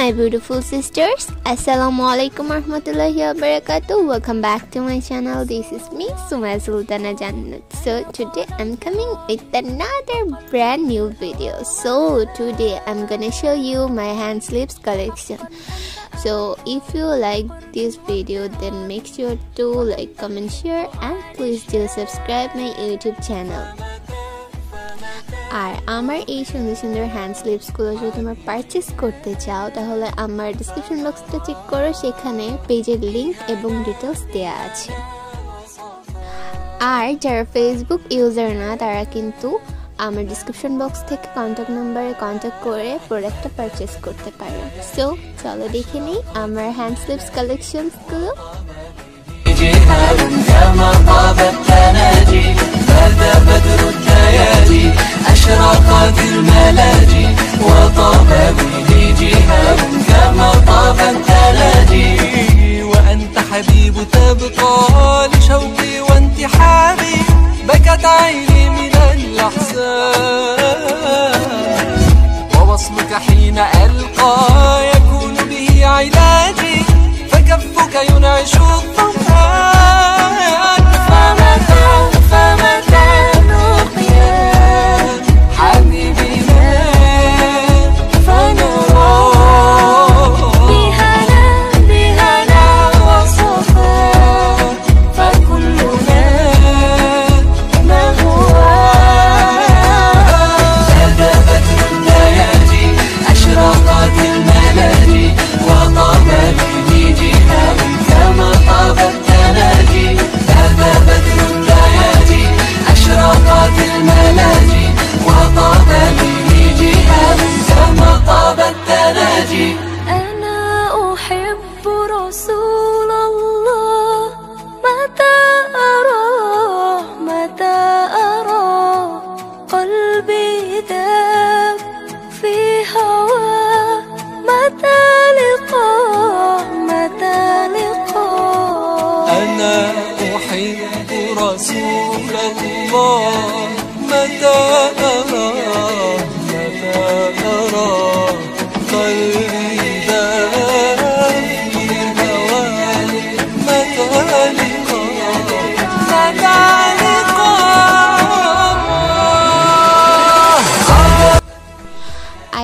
my beautiful sisters. Assalamualaikum warahmatullahi wabarakatuh. Welcome back to my channel. This is me, ZaNNaT. So today I'm coming with another brand new video. So today I'm gonna show you my hand sleeves collection. So if you like this video, then make sure to like, comment, share, and please do subscribe my YouTube channel. আর আমার এই সুন্দর সুন্দর হ্যান্ড স্লিভসগুলো যদি তোমরা পারচেস করতে চাও তাহলে আমার ডেসক্রিপশন বক্সটা চেক করো, সেখানে পেজের লিংক এবং ডিটেলস দেওয়া আছে। আর যারা ফেসবুক ইউজার না তারা কিন্তু আমার ডেসক্রিপশন বক্স থেকে কন্ট্যাক্ট নাম্বারে কন্ট্যাক্ট করে প্রোডাক্টটা পারচেস করতে পারো। সো চলো দেখে নিই আমার হ্যান্ড স্লিভস কালেকশনসগুলো। أشرقت الملاجي وطاب به جهاد كما طاب الثلاجي وأنت حبيب تبقى لشوقي وانتحابي بكت عيني من الأحزان ووصلك حين ألقى يكون به علاجي فكفك ينعش الظمآن فمتى رسول الله متى أراه متى أراه قلبي ذاب في هواه متى لقاه متى لقاه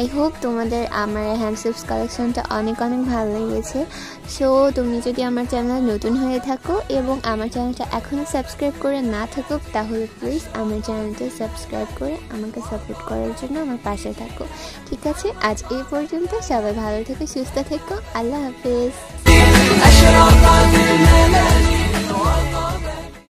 I hope তোমাদের আমার হ্যান্ড স্লিভস কালেকশনটা অনেক ভালো লেগেছে। সো তুমি যদি আমার চ্যানেল নতুন হয়ে থাকো এবং আমার চ্যানেলটা এখনো সাবস্ক্রাইব করে না থাকো তাহলে প্লিজ আমার চ্যানেলটা সাবস্ক্রাইব করে আমাকে সাপোর্ট করার জন্য আমার পাশে থাকো। ঠিক আছে, আজ এই পর্যন্ত। সবাই ভালো থেকো, সুস্থ থেকো। আল্লাহ হাফেজ।